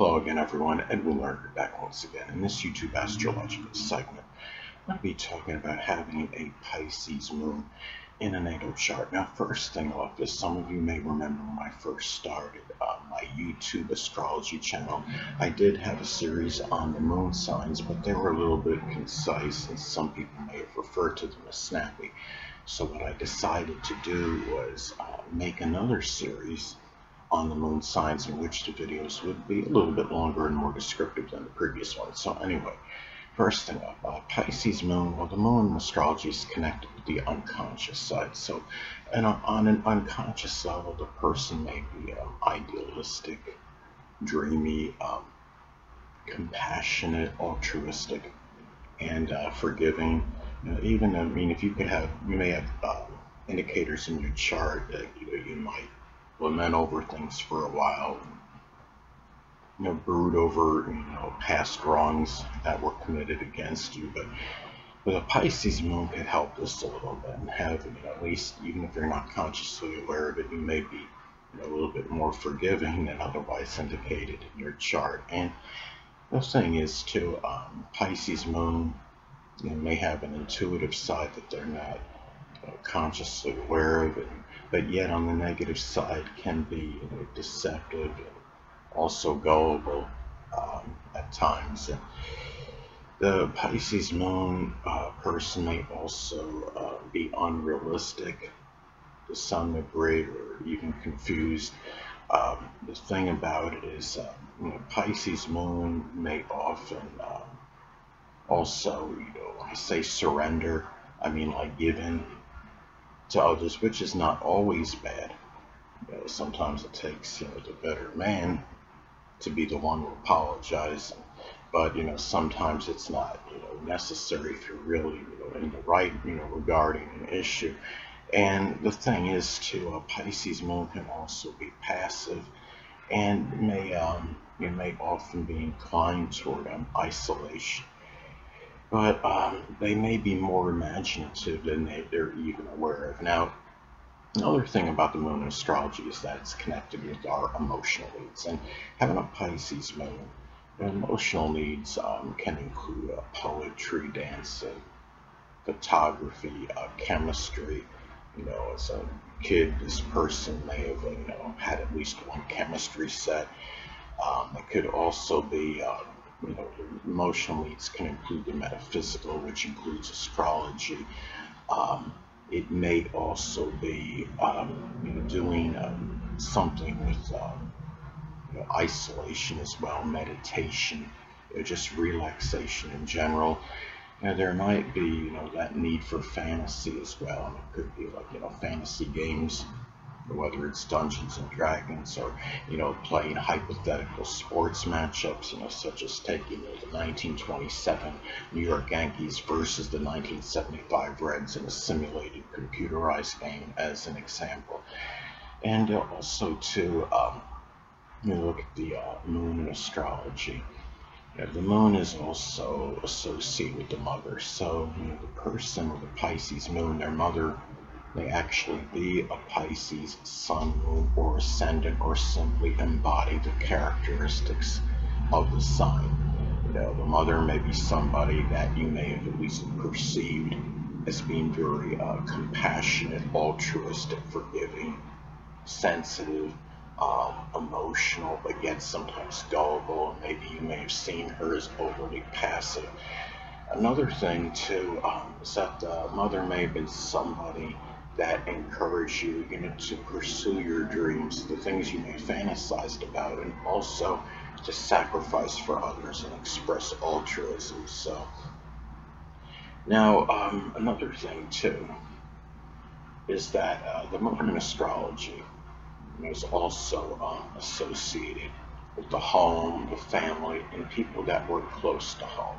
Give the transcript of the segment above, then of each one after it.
Hello again, everyone. Edwin Learnard back once again. In this YouTube astrological segment, I'm going to be talking about having a Pisces moon in a natal chart. Now, first thing off is, some of you may remember when I first started my YouTube astrology channel, I did have a series on the moon signs, but they were a little bit concise, and some people may have referred to them as snappy. So what I decided to do was make another series on the moon signs, in which the videos would be a little bit longer and more descriptive than the previous one. So anyway, first thing up, Pisces moon. Well, the moon in astrology is connected with the unconscious side. So, and on an unconscious level, the person may be idealistic, dreamy, compassionate, altruistic, and forgiving. Even, I mean, if you could have, you may have indicators in your chart that you might lament over things for a while, brood over past wrongs that were committed against you. But a Pisces moon could help this a little bit, and have, at least, even if you're not consciously aware of it, you may be a little bit more forgiving than otherwise indicated in your chart. And the thing is too, Pisces moon may have an intuitive side that they're not consciously aware of it, but yet on the negative side can be deceptive and also gullible at times. And the Pisces moon person may also be unrealistic to some degree, or even confused. The thing about it is, Pisces moon may often also, when I say surrender, I mean like give in to others, which is not always bad. Sometimes it takes the better man to be the one to apologize, but sometimes it's not necessary if you're really in the right regarding an issue. And the thing is too, a Pisces moon can also be passive, and may often be inclined toward isolation. But they may be more imaginative than they're even aware of. Now, another thing about the moon in astrology is that it's connected with our emotional needs. And having a Pisces moon, emotional needs can include poetry, dancing, photography, chemistry. As a kid, this person may have had at least one chemistry set. It could also be emotional needs can include the metaphysical, which includes astrology. It may also be doing something with isolation as well, meditation, just relaxation in general. There might be that need for fantasy as well, and it could be like fantasy games, whether it's Dungeons and Dragons, or playing hypothetical sports matchups, such as taking the 1927 New York Yankees versus the 1975 Reds in a simulated computerized game as an example. And also to look at the moon in astrology. The moon is also associated with the mother. So the person with a Pisces moon, their mother may actually be a Pisces sun, moon, or ascendant, or simply embody the characteristics of the sign. The mother may be somebody that you may have at least perceived as being very compassionate, altruistic, forgiving, sensitive, emotional, but yet sometimes gullible. Maybe you may have seen her as overly passive. Another thing too is that the mother may have been somebody that encourage you, to pursue your dreams, the things you may have fantasized about, and also to sacrifice for others and express altruism. So now, another thing too is that the moon in astrology is also associated with the home, the family, and people that work close to home.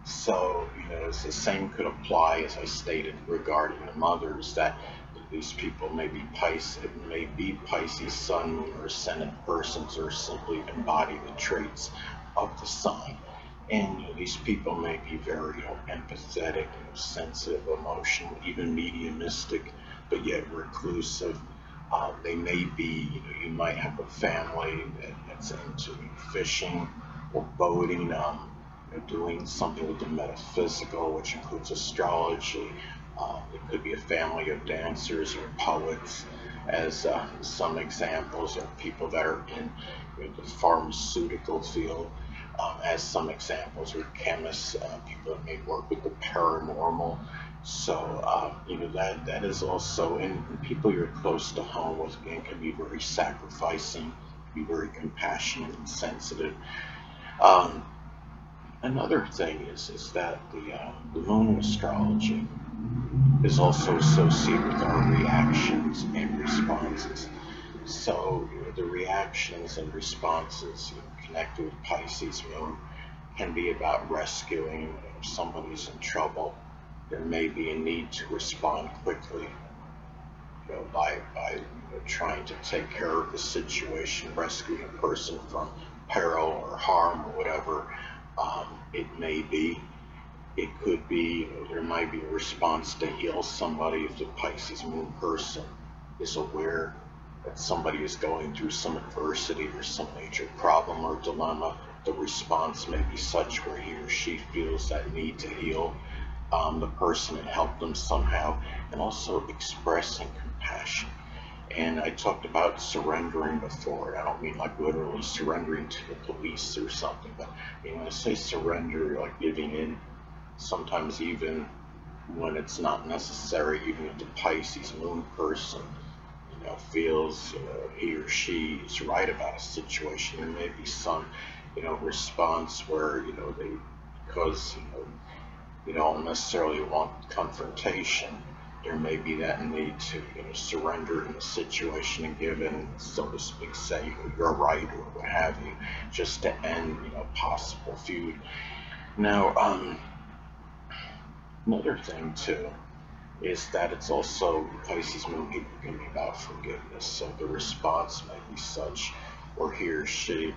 So, the same could apply, as I stated, regarding the mothers, that these people may be Pisces sun, moon, or ascendant persons, or simply embody the traits of the sign. And these people may be very empathetic, sensitive, emotional, even mediumistic, but yet reclusive. They may be, you might have a family that's into fishing or boating, doing something with the metaphysical, which includes astrology. It could be a family of dancers or poets, as some examples, or people that are in the pharmaceutical field, as some examples, or chemists, people that may work with the paranormal. So, that is also, and people you're close to home with, again, can be very sacrificing, be very compassionate and sensitive. Um, Another thing is that the moon in astrology is also associated with our reactions and responses. So, the reactions and responses connected with Pisces moon can be about rescuing. If somebody's in trouble, there may be a need to respond quickly, by trying to take care of the situation, rescuing a person from peril or harm or whatever it may be. It could be, there might be a response to heal somebody if the Pisces moon person is aware that somebody is going through some adversity or some major problem or dilemma. The response may be such where he or she feels that need to heal the person and help them somehow, and also expressing compassion. And I talked about surrendering before. I don't mean like literally surrendering to the police or something, but when I say surrender, like giving in, sometimes even when it's not necessary, even if the Pisces moon person feels he or she is right about a situation, there may be some response where they, because you don't necessarily want confrontation, there may be that need to surrender in the situation and give in, so to speak, say you're right or what have you, just to end possible feud. Now, another thing too is that it's also, Pisces moon people can be about forgiveness. So the response may be such, or he or she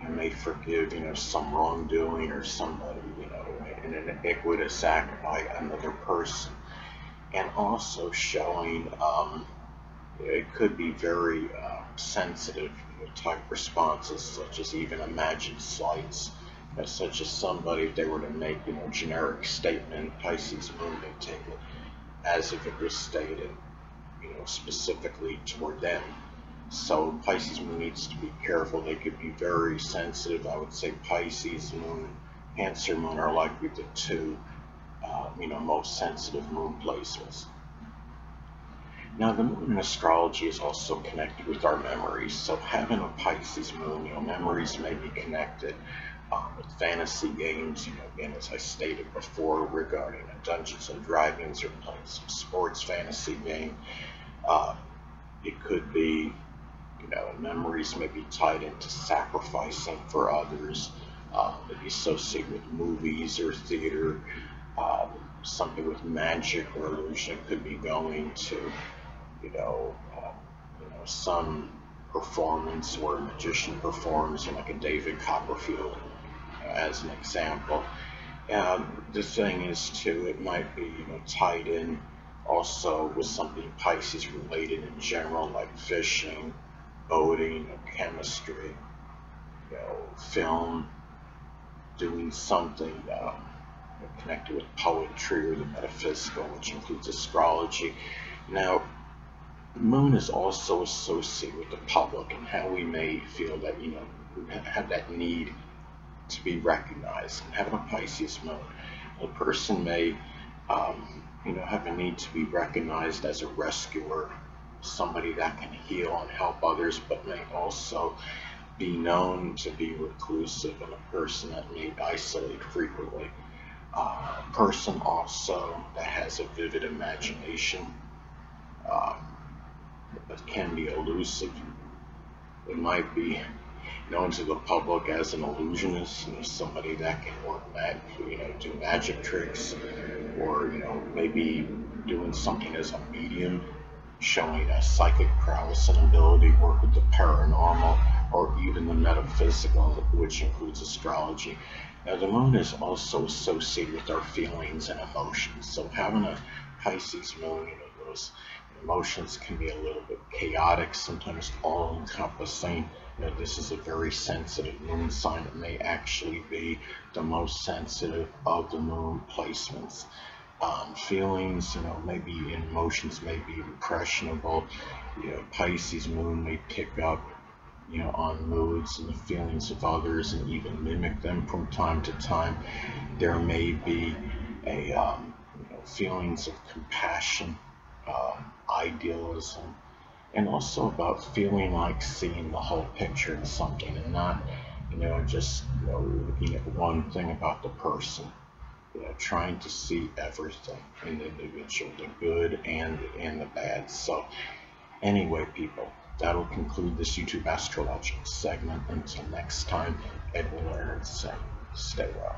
may forgive some wrongdoing or somebody in an iniquitous act by another person, and also showing it could be very sensitive type responses, such as even imagined slights, such as somebody, if they were to make generic statement, Pisces moon may take it as if it was stated specifically toward them. So Pisces moon needs to be careful. They could be very sensitive. I would say Pisces moon, Cancer moon are likely the two most sensitive moon placements. Now, the moon in astrology is also connected with our memories. So having a Pisces moon, memories may be connected with fantasy games, again, as I stated before, regarding Dungeons and Dragons or playing some sports fantasy game. It could be, memories may be tied into sacrificing for others, maybe associated with movies or theater, something with magic or illusion. It could be going to, some performance where a magician performs, like a David Copperfield, as an example. The thing is too, it might be tied in also with something Pisces related in general, like fishing, boating, chemistry, film, doing something connected with poetry or the metaphysical, which includes astrology. Now, the moon is also associated with the public and how we may feel that we have that need to be recognized. And having a Pisces moon, a person may have a need to be recognized as a rescuer, somebody that can heal and help others, but may also be known to be reclusive and a person that may isolate frequently. A person also that has a vivid imagination, but can be elusive. It might be known to the public as an illusionist, somebody that can work do magic tricks, or maybe doing something as a medium, showing a psychic prowess and ability to work with the paranormal or even the metaphysical, which includes astrology. Now, the moon is also associated with our feelings and emotions. So having a Pisces moon, those Emotions can be a little bit chaotic, sometimes all encompassing. This is a very sensitive moon sign. It may actually be the most sensitive of the moon placements. Feelings, maybe emotions may be impressionable. Pisces moon may pick up, on moods and the feelings of others and even mimic them from time to time. There may be feelings of compassion, idealism, and also about feeling like seeing the whole picture in something and not, just looking at one thing about the person. Trying to see everything in the individual, the good and the bad. So anyway, people, that'll conclude this YouTube astrological segment. Until next time, Edwin Learnard saying, stay well.